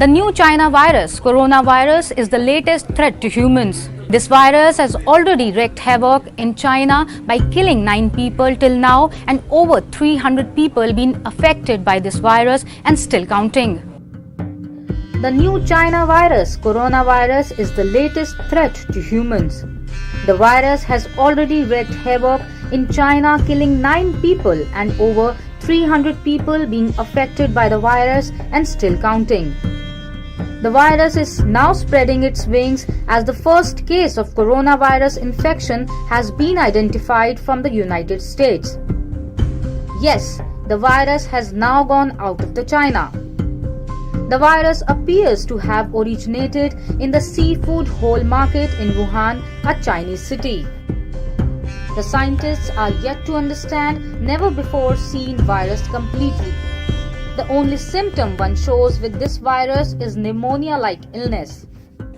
The new China virus, coronavirus, is the latest threat to humans. This virus has already wreaked havoc in China by killing 9 people till now, and over 300 people been affected by this virus and still counting. The new China virus, coronavirus, is the latest threat to humans. The virus has already wreaked havoc in China, killing 9 people and over 300 people being affected by the virus and still counting. The virus is now spreading its wings as the first case of coronavirus infection has been identified from the United States. Yes, the virus has now gone out of China. The virus appears to have originated in the seafood whole market in Wuhan, a Chinese city. The scientists are yet to understand never before seen virus completely. The only symptom one shows with this virus is pneumonia-like illness.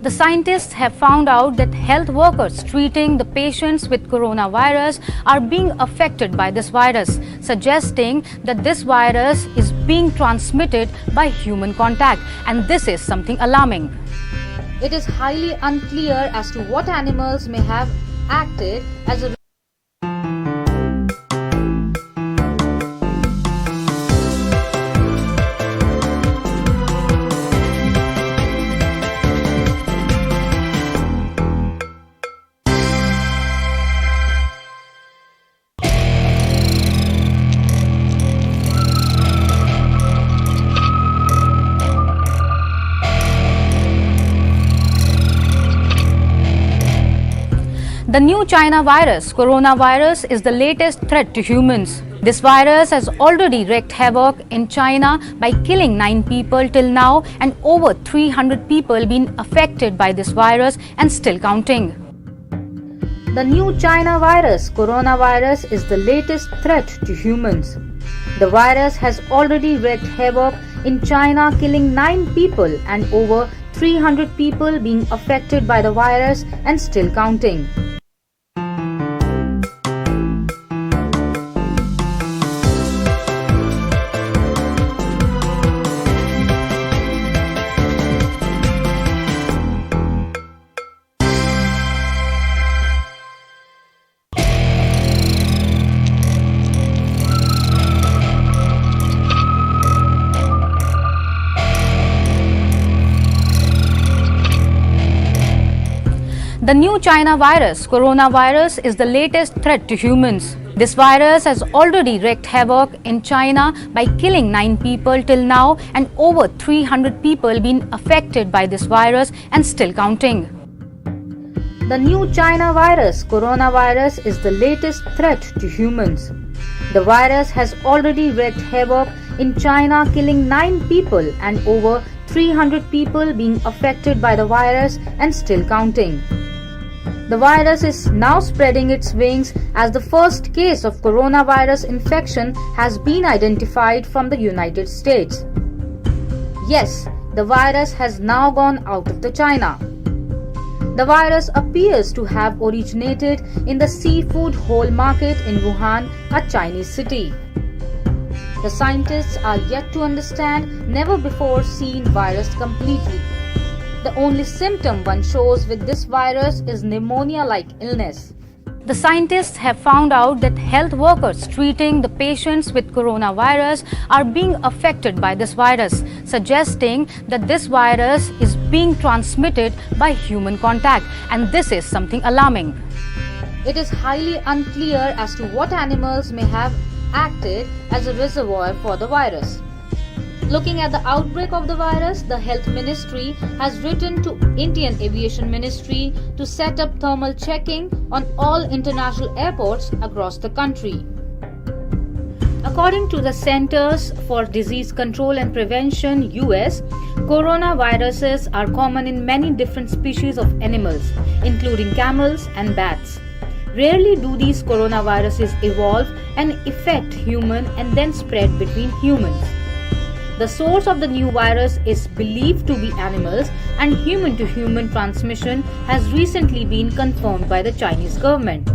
The scientists have found out that health workers treating the patients with coronavirus are being affected by this virus, suggesting that this virus is being transmitted by human contact, and this is something alarming. It is highly unclear as to what animals may have acted as a The new China virus, coronavirus, is the latest threat to humans. This virus has already wreaked havoc in China by killing 9 people till now, and over 300 people been affected by this virus and still counting. The new China virus, coronavirus, is the latest threat to humans. The virus has already wreaked havoc in China, killing 9 people and over 300 people being affected by the virus and still counting. The new China virus, coronavirus, is the latest threat to humans. This virus has already wreaked havoc in China by killing 9 people till now, and over 300 people been affected by this virus and still counting. The new China virus, coronavirus, is the latest threat to humans. The virus has already wreaked havoc in China, killing 9 people and over 300 people being affected by the virus and still counting. The virus is now spreading its wings as the first case of coronavirus infection has been identified from the United States. Yes, the virus has now gone out of China. The virus appears to have originated in the seafood whole market in Wuhan, a Chinese city. The scientists are yet to understand never before seen virus completely. The only symptom one shows with this virus is pneumonia-like illness. The scientists have found out that health workers treating the patients with coronavirus are being affected by this virus, suggesting that this virus is being transmitted by human contact, and this is something alarming. It is highly unclear as to what animals may have acted as a reservoir for the virus. Looking at the outbreak of the virus, the Health Ministry has written to Indian Aviation Ministry to set up thermal checking on all international airports across the country. According to the Centers for Disease Control and Prevention (US), coronaviruses are common in many different species of animals, including camels and bats. Rarely do these coronaviruses evolve and affect human and then spread between humans. The source of the new virus is believed to be animals, and human-to-human transmission has recently been confirmed by the Chinese government.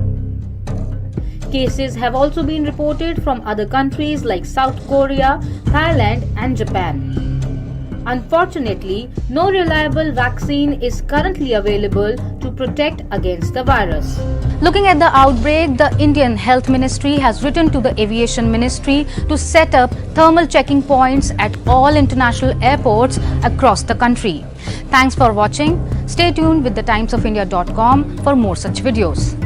Cases have also been reported from other countries like South Korea, Thailand, and Japan. Unfortunately, no reliable vaccine is currently available to protect against the virus. Looking at the outbreak, the Indian Health Ministry has written to the Aviation Ministry to set up thermal checking points at all international airports across the country. Thanks for watching. Stay tuned with thetimesofIndia.com for more such videos.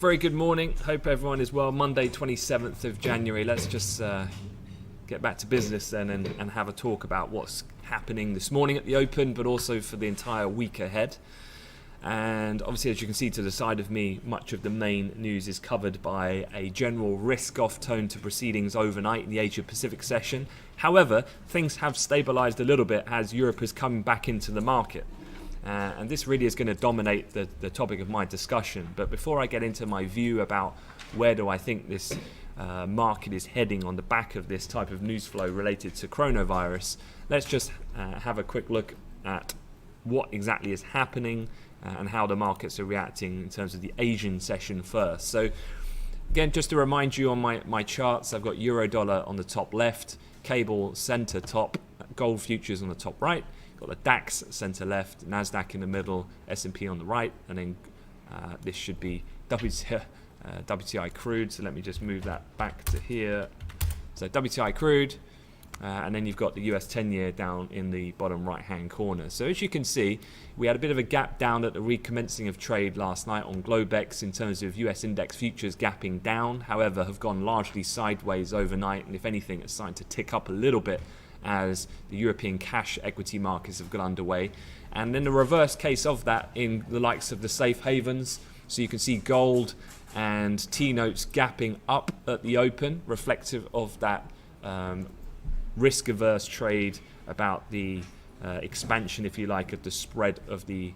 Very good morning. Hope everyone is well. Monday 27th of January. Let's just get back to business then and have a talk about what's happening this morning at the Open, but also for the entire week ahead. And obviously, as you can see to the side of me, much of the main news is covered by a general risk-off tone to proceedings overnight in the Asia Pacific session. However, things have stabilised a little bit as Europe has come back into the market. And this really is going to dominate the topic of my discussion. But before I get into my view about where do I think this market is heading on the back of this type of news flow related to coronavirus, let's just have a quick look at what exactly is happening and how the markets are reacting in terms of the Asian session first. So again, just to remind you on my charts, I've got euro dollar on the top left, cable center top, gold futures on the top right. Got the DAX center left, Nasdaq in the middle, S&P on the right, and then this should be WTI crude. So let me just move that back to here. So WTI crude, and then you've got the US 10-year down in the bottom right-hand corner. So as you can see, we had a bit of a gap down at the recommencing of trade last night on Globex in terms of US index futures gapping down. However, have gone largely sideways overnight, and if anything, it's starting to tick up a little bit as the European cash equity markets have got underway. And then the reverse case of that in the likes of the safe havens. So you can see gold and T-notes gapping up at the open, reflective of that risk-averse trade about the expansion, if you like, of the spread of the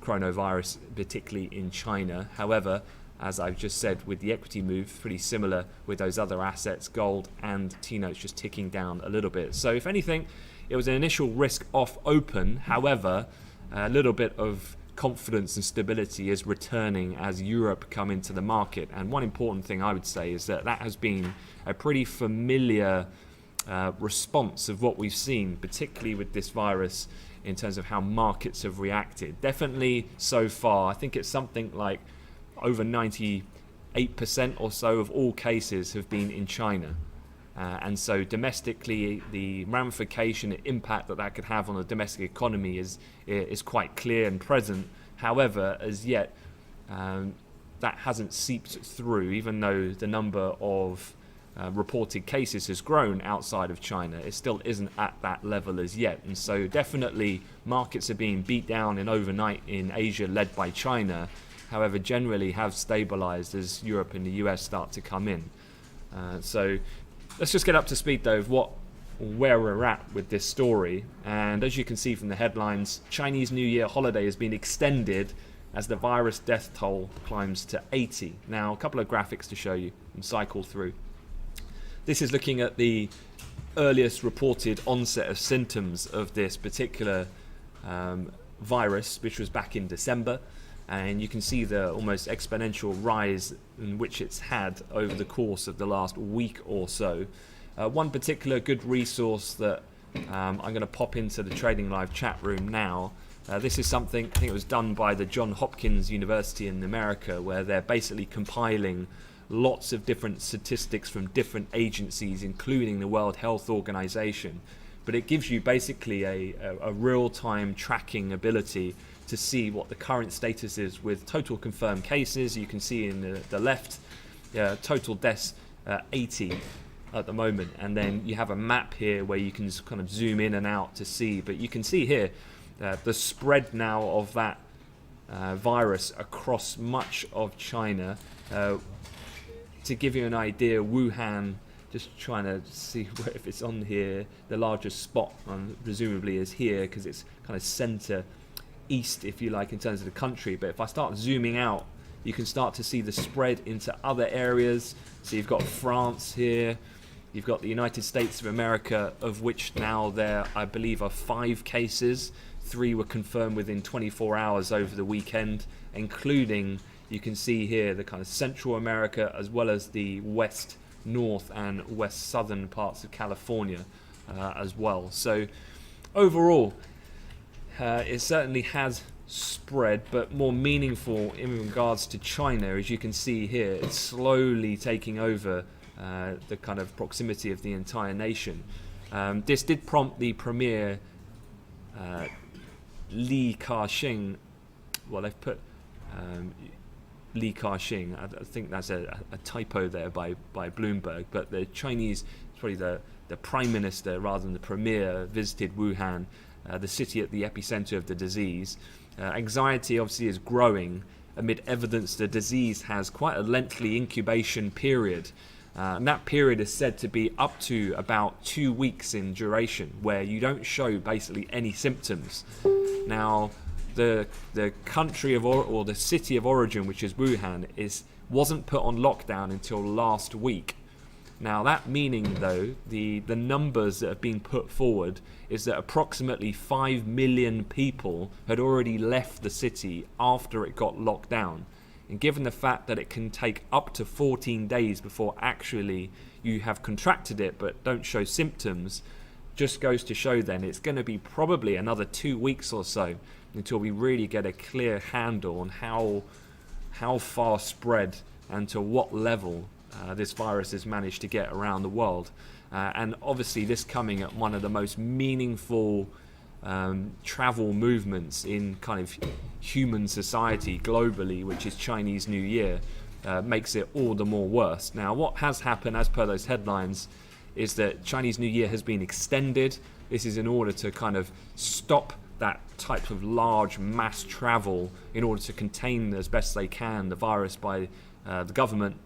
coronavirus, particularly in China. However, as I've just said, with the equity move, pretty similar with those other assets, gold and T-notes just ticking down a little bit. So if anything, it was an initial risk off open. However, a little bit of confidence and stability is returning as Europe come into the market. And one important thing I would say is that has been a pretty familiar response of what we've seen, particularly with this virus, in terms of how markets have reacted. Definitely so far, I think it's something like over 98% or so of all cases have been in China. And so domestically, the ramification and impact that could have on the domestic economy is quite clear and present. However, as yet, that hasn't seeped through, even though the number of reported cases has grown outside of China. It still isn't at that level as yet. And so definitely markets are being beat down in overnight in Asia, led by China. However, generally have stabilized as Europe and the US start to come in. So let's just get up to speed though of where we're at with this story. And as you can see from the headlines, Chinese New Year holiday has been extended as the virus death toll climbs to 80. Now, a couple of graphics to show you and cycle through. This is looking at the earliest reported onset of symptoms of this particular virus, which was back in December. And you can see the almost exponential rise in which it's had over the course of the last week or so. One particular good resource that I'm going to pop into the Trading Live chat room now. This is something, I think it was done by the Johns Hopkins University in America, where they're basically compiling lots of different statistics from different agencies, including the World Health Organization. But it gives you basically a real-time tracking ability to see what the current status is with total confirmed cases. You can see in the left, total deaths 80 at the moment, and then you have a map here where you can kind of zoom in and out to see. But you can see here the spread now of that virus across much of China. To give you an idea, Wuhan, just trying to see if it's on here, the largest spot presumably is here because it's kind of center east, if you like, in terms of the country. But if I start zooming out, you can start to see the spread into other areas. So you've got France here, you've got the United States of America, of which now there, I believe, are 5 cases. 3 were confirmed within 24 hours over the weekend, including, you can see here, the kind of Central America as well as the west, north and west southern parts of California as well. So overall, it certainly has spread, but more meaningful in regards to China, as you can see here, it's slowly taking over the kind of proximity of the entire nation. This did prompt the premier Li Ka-shing, well, they've put Li Ka-shing, I think that's a typo there by Bloomberg, but the Chinese, probably the prime minister rather than the premier, visited Wuhan, the city at the epicenter of the disease. Anxiety obviously is growing amid evidence the disease has quite a lengthy incubation period. And that period is said to be up to about 2 weeks in duration, where you don't show basically any symptoms. Now, the country of or the city of origin, which is Wuhan, wasn't put on lockdown until last week. Now, that meaning, though, the numbers that have been put forward is that approximately 5 million people had already left the city after it got locked down. And given the fact that it can take up to 14 days before actually you have contracted it but don't show symptoms, just goes to show then it's going to be probably another 2 weeks or so until we really get a clear handle on how far spread and to what level this virus has managed to get around the world. And obviously this coming at one of the most meaningful travel movements in kind of human society globally, which is Chinese New Year, makes it all the more worse. Now, what has happened as per those headlines is that Chinese New Year has been extended. This is in order to kind of stop that type of large mass travel in order to contain as best they can the virus by the government.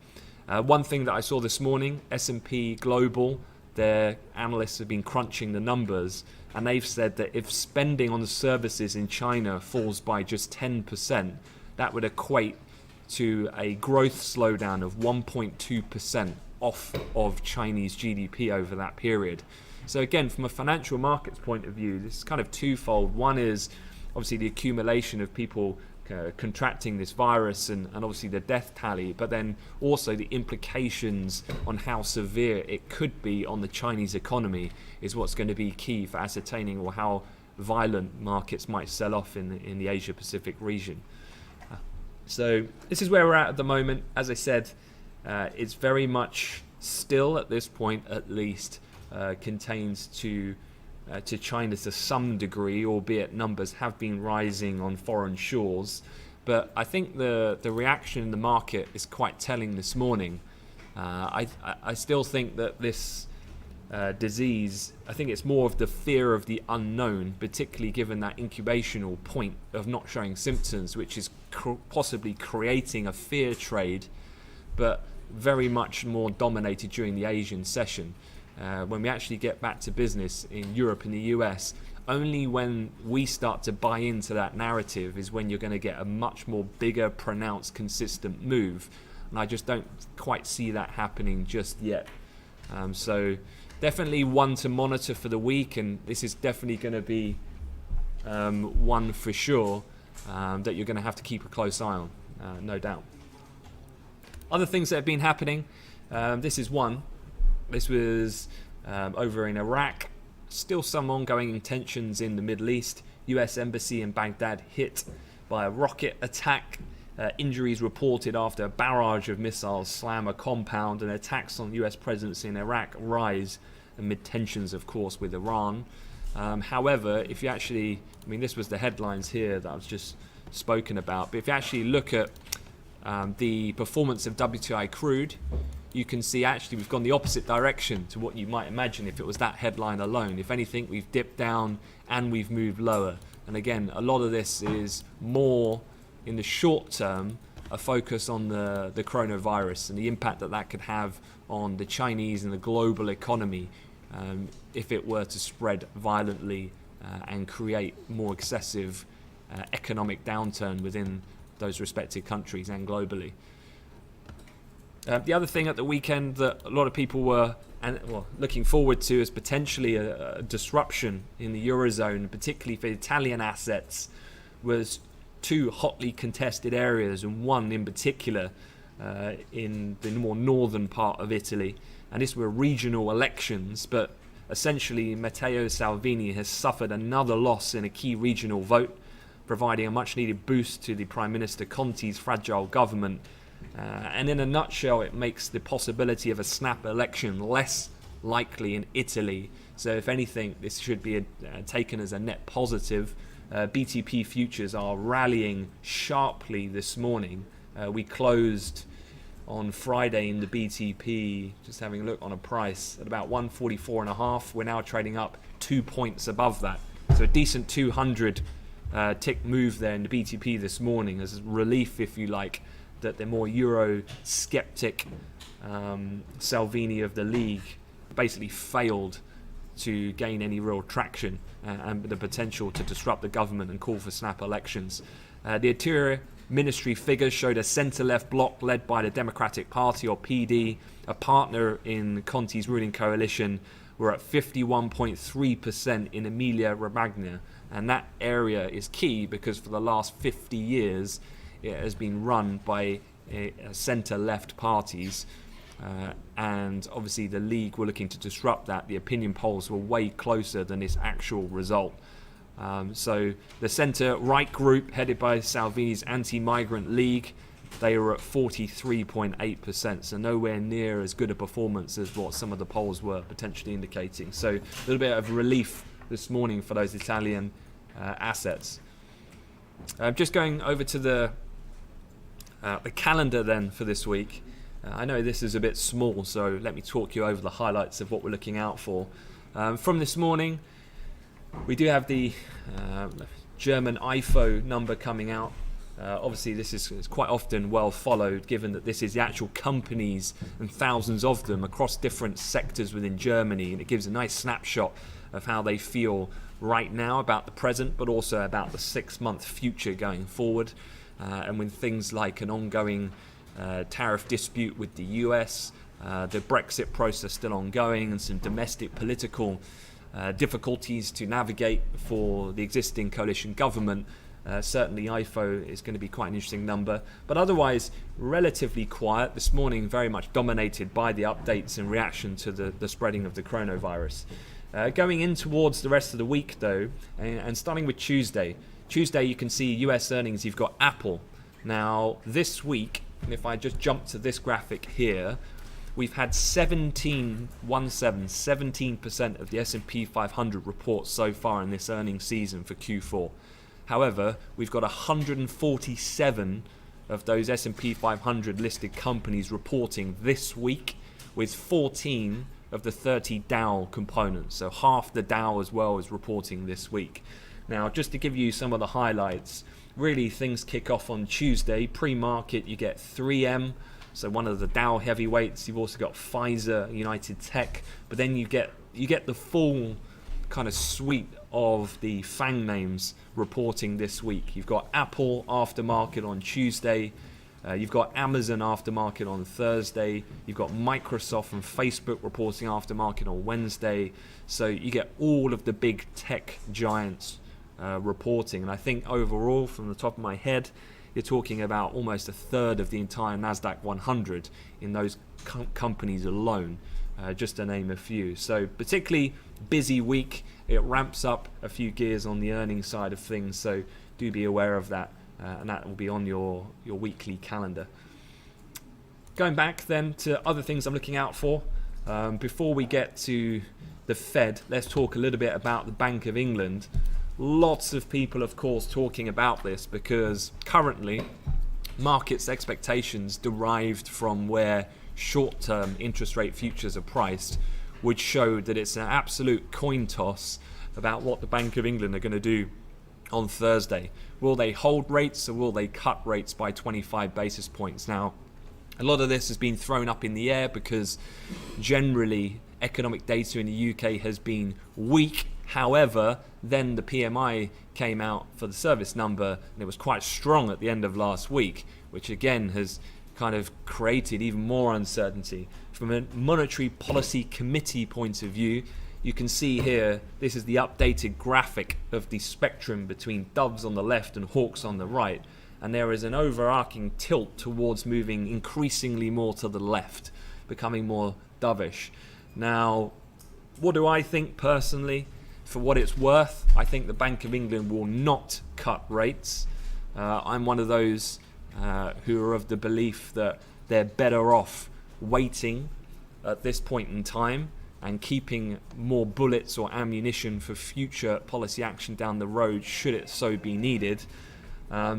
One thing that I saw this morning, S&P Global, their analysts have been crunching the numbers, and they've said that if spending on the services in China falls by just 10%, that would equate to a growth slowdown of 1.2% off of Chinese GDP over that period. So again, from a financial markets point of view, this is kind of twofold. One is obviously the accumulation of people contracting this virus and obviously the death tally, but then also the implications on how severe it could be on the Chinese economy is what's going to be key for ascertaining or how violent markets might sell off in the Asia Pacific region. So this is where we're at the moment. As I said, it's very much still at this point at least contains to China to some degree, albeit numbers have been rising on foreign shores. But I think the reaction in the market is quite telling this morning. I still think that this disease, I think it's more of the fear of the unknown, particularly given that incubational point of not showing symptoms, which is possibly creating a fear trade, but very much more dominated during the Asian session. When we actually get back to business in Europe and the US, only when we start to buy into that narrative is when you're going to get a much more bigger, pronounced, consistent move. And I just don't quite see that happening just yet. So definitely one to monitor for the week, and this is definitely going to be one for sure that you're going to have to keep a close eye on, no doubt. Other things that have been happening, this is one. This was over in Iraq. Still some ongoing tensions in the Middle East. US Embassy in Baghdad hit by a rocket attack. Injuries reported after a barrage of missiles slam a compound, and attacks on US presence in Iraq rise amid tensions, of course, with Iran. However, if you actually, this was the headlines here that I was just spoken about, but if you actually look at the performance of WTI crude, you can see actually we've gone the opposite direction to what you might imagine if it was that headline alone. If anything, we've dipped down and we've moved lower. And again, a lot of this is more in the short term, a focus on the coronavirus and the impact that could have on the Chinese and the global economy if it were to spread violently and create more excessive economic downturn within those respective countries and globally. The other thing at the weekend that a lot of people were looking forward to is potentially a disruption in the Eurozone, particularly for Italian assets, was two hotly contested areas, and one in particular in the more northern part of Italy. And these were regional elections, but essentially Matteo Salvini has suffered another loss in a key regional vote, providing a much needed boost to the Prime Minister Conte's fragile government. And in a nutshell, it makes the possibility of a snap election less likely in Italy. So if anything, this should be taken as a net positive. BTP futures are rallying sharply this morning. We closed on Friday in the BTP, just having a look on a price, at about 144.5. We're now trading up 2 points above that. So a decent 200 tick move there in the BTP this morning as relief, if you like, that the more Euro-skeptic Salvini of the League basically failed to gain any real traction and the potential to disrupt the government and call for snap elections. The Interior Ministry figures showed a centre-left bloc led by the Democratic Party, or PD, a partner in Conte's ruling coalition. We're at 51.3% in Emilia-Romagna, and that area is key because for the last 50 years it has been run by centre-left parties, and obviously the League were looking to disrupt that. The opinion polls were way closer than this actual result. So the centre-right group, headed by Salvini's Anti-Migrant League, they were at 43.8%, so nowhere near as good a performance as what some of the polls were potentially indicating. So a little bit of relief this morning for those Italian assets. Just going over to the calendar then for this week. I know this is a bit small, so let me talk you over the highlights of what we're looking out for. From this morning, we do have the German IFO number coming out. Obviously, this is quite often well followed, given that this is the actual companies and thousands of them across different sectors within Germany, and it gives a nice snapshot of how they feel right now about the present, but also about the 6-month future going forward. And with things like an ongoing tariff dispute with the US, the Brexit process still ongoing, and some domestic political difficulties to navigate for the existing coalition government, certainly IFO is going to be quite an interesting number. But otherwise, relatively quiet this morning, very much dominated by the updates in reaction to the spreading of the coronavirus. Going in towards the rest of the week, though, and starting with Tuesday, you can see US earnings. You've got Apple. Now, this week, if I just jump to this graphic here, we've had 17% of the S&P 500 reports so far in this earnings season for Q4. However, we've got 147 of those S&P 500 listed companies reporting this week, with 14 of the 30 Dow components. So half the Dow as well is reporting this week. Now, just to give you some of the highlights, really things kick off on Tuesday. Pre-market, you get 3M, so one of the Dow heavyweights. You've also got Pfizer, United Tech, but then you get the full kind of suite of the FANG names reporting this week. You've got Apple aftermarket on Tuesday. You've got Amazon aftermarket on Thursday. You've got Microsoft and Facebook reporting aftermarket on Wednesday. So you get all of the big tech giants reporting. And I think overall, from the top of my head, you're talking about almost a third of the entire NASDAQ 100 in those companies alone, just to name a few. So particularly busy week. It ramps up a few gears on the earnings side of things. So do be aware of that. And that will be on your weekly calendar. Going back then to other things I'm looking out for. Before we get to the Fed, let's talk a little bit about the Bank of England. Lots of people, of course, talking about this because currently markets' expectations derived from where short-term interest rate futures are priced would show that it's an absolute coin toss about what the Bank of England are going to do on Thursday. Will they hold rates or will they cut rates by 25 basis points? Now, a lot of this has been thrown up in the air because generally economic data in the UK has been weak. However, then the PMI came out for the service number and it was quite strong at the end of last week, which again has kind of created even more uncertainty. From a monetary policy committee point of view, you can see here, this is the updated graphic of the spectrum between doves on the left and hawks on the right. And there is an overarching tilt towards moving increasingly more to the left, becoming more dovish. Now, what do I think personally? For what it's worth, I think the Bank of England will not cut rates. I'm one of those who are of the belief that they're better off waiting at this point in time and keeping more bullets or ammunition for future policy action down the road should it so be needed.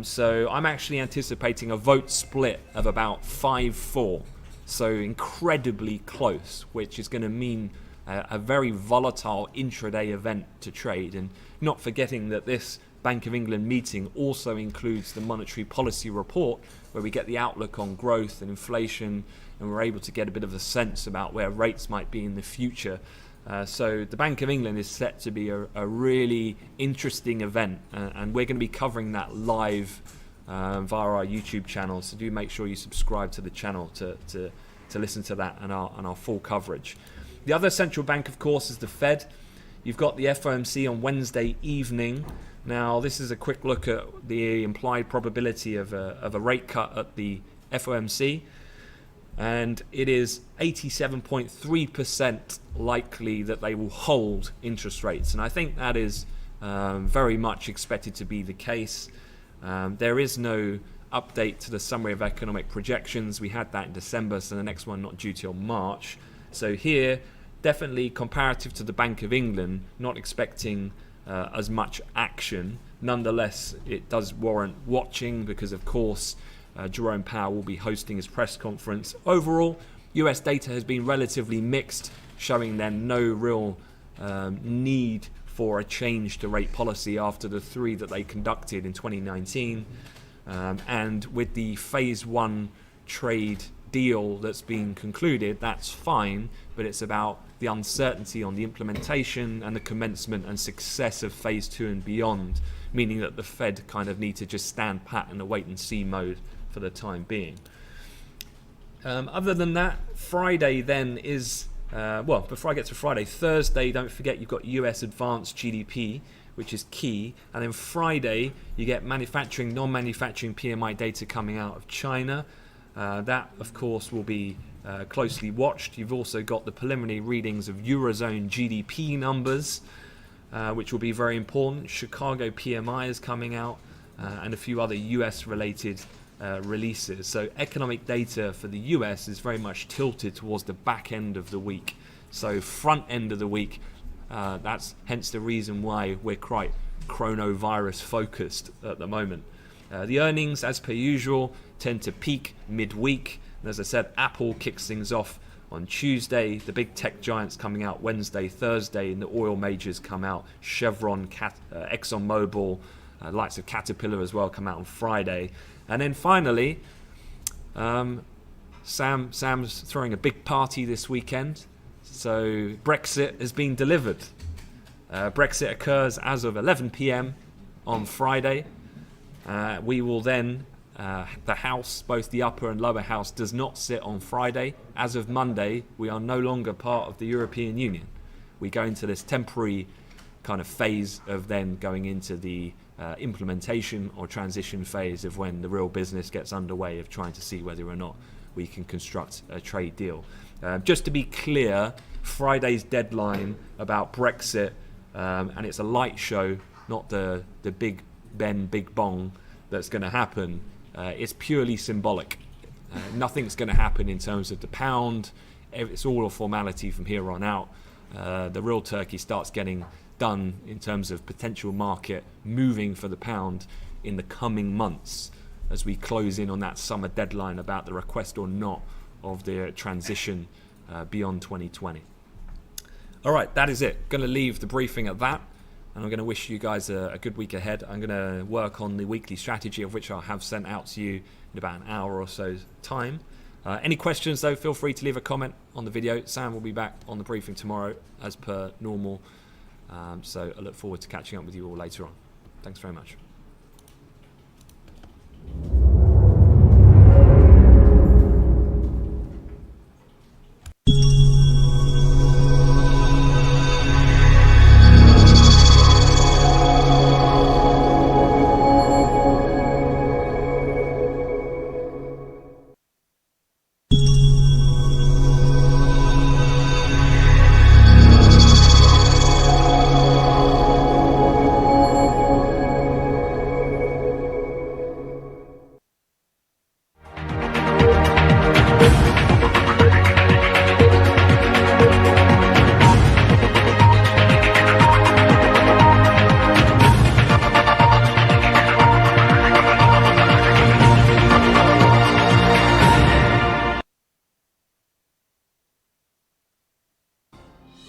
So I'm actually anticipating a vote split of about 5-4, so incredibly close, which is going to mean a very volatile intraday event to trade. And not forgetting that this Bank of England meeting also includes the monetary policy report, where we get the outlook on growth and inflation, and we're able to get a bit of a sense about where rates might be in the future. So the Bank of England is set to be a really interesting event, and we're going to be covering that live via our YouTube channel. So do make sure you subscribe to the channel to listen to that and our full coverage. The other central bank, of course, is the Fed. You've got the FOMC on Wednesday evening. Now, this is a quick look at the implied probability of a rate cut at the FOMC. And it is 87.3% likely that they will hold interest rates. And I think that is very much expected to be the case. There is no update to the summary of economic projections. We had that in December, so the next one not due till March. So here, definitely comparative to the Bank of England, not expecting as much action. Nonetheless, it does warrant watching because, of course, Jerome Powell will be hosting his press conference. Overall, US data has been relatively mixed, showing then no real need for a change to rate policy after the three that they conducted in 2019. And with the phase one trade deal that's been concluded, that's fine, but it's about the uncertainty on the implementation and the commencement and success of phase two and beyond, meaning that the Fed kind of need to just stand pat in a wait and see mode for the time being. Other than that, Friday then is, before I get to Friday, Thursday, don't forget you've got US advanced GDP, which is key. And then Friday, you get manufacturing, non-manufacturing PMI data coming out of China. That, of course, will be closely watched. You've also got the preliminary readings of Eurozone GDP numbers, which will be very important. Chicago PMI is coming out, and a few other US-related releases. So economic data for the US is very much tilted towards the back end of the week. So front end of the week, that's hence the reason why we're quite coronavirus focused at the moment. The earnings, as per usual, tend to peak midweek. And as I said, Apple kicks things off on Tuesday. The big tech giants coming out Wednesday, Thursday, and the oil majors come out. Chevron, ExxonMobil, likes of Caterpillar as well come out on Friday. And then finally, Sam's throwing a big party this weekend. So Brexit has been delivered. Brexit occurs as of 11 p.m. on Friday. We will then, the House, both the upper and lower house, does not sit on Friday. As of Monday, we are no longer part of the European Union. We go into this temporary kind of phase of then going into the implementation or transition phase of when the real business gets underway of trying to see whether or not we can construct a trade deal. Just to be clear, Friday's deadline about Brexit, and it's a light show, not the Big Ben, Big Bong that's going to happen. It's purely symbolic. Nothing's going to happen in terms of the pound. It's all a formality from here on out. The real turkey starts getting done in terms of potential market moving for the pound in the coming months as we close in on that summer deadline about the request or not of the transition beyond 2020. All right, that is it. Going to leave the briefing at that. and I'm going to wish you guys a good week ahead. I'm going to work on the weekly strategy, of which I'll have sent out to you in about an hour or so's time. Any questions though, feel free to leave a comment on the video. Sam will be back on the briefing tomorrow as per normal. So I look forward to catching up with you all later on. Thanks very much.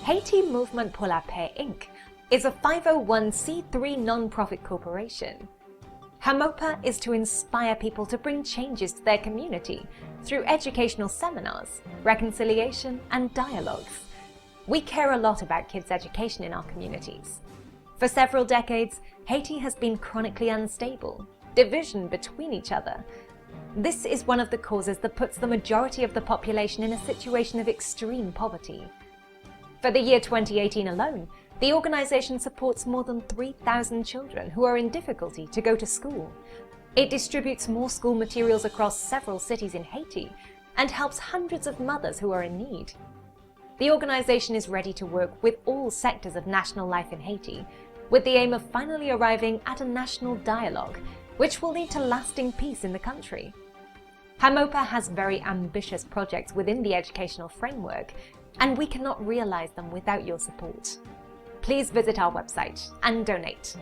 Haiti Movement pour la Paix Inc. is a 501c3 non-profit corporation. HAMOPA is to inspire people to bring changes to their community through educational seminars, reconciliation, and dialogues. We care a lot about kids' education in our communities. For several decades, Haiti has been chronically unstable, division between each other. This is one of the causes that puts the majority of the population in a situation of extreme poverty. For the year 2018 alone, the organization supports more than 3,000 children who are in difficulty to go to school. It distributes more school materials across several cities in Haiti and helps hundreds of mothers who are in need. The organization is ready to work with all sectors of national life in Haiti, with the aim of finally arriving at a national dialogue, which will lead to lasting peace in the country. HAMOPA has very ambitious projects within the educational framework, and we cannot realize them without your support. Please visit our website and donate.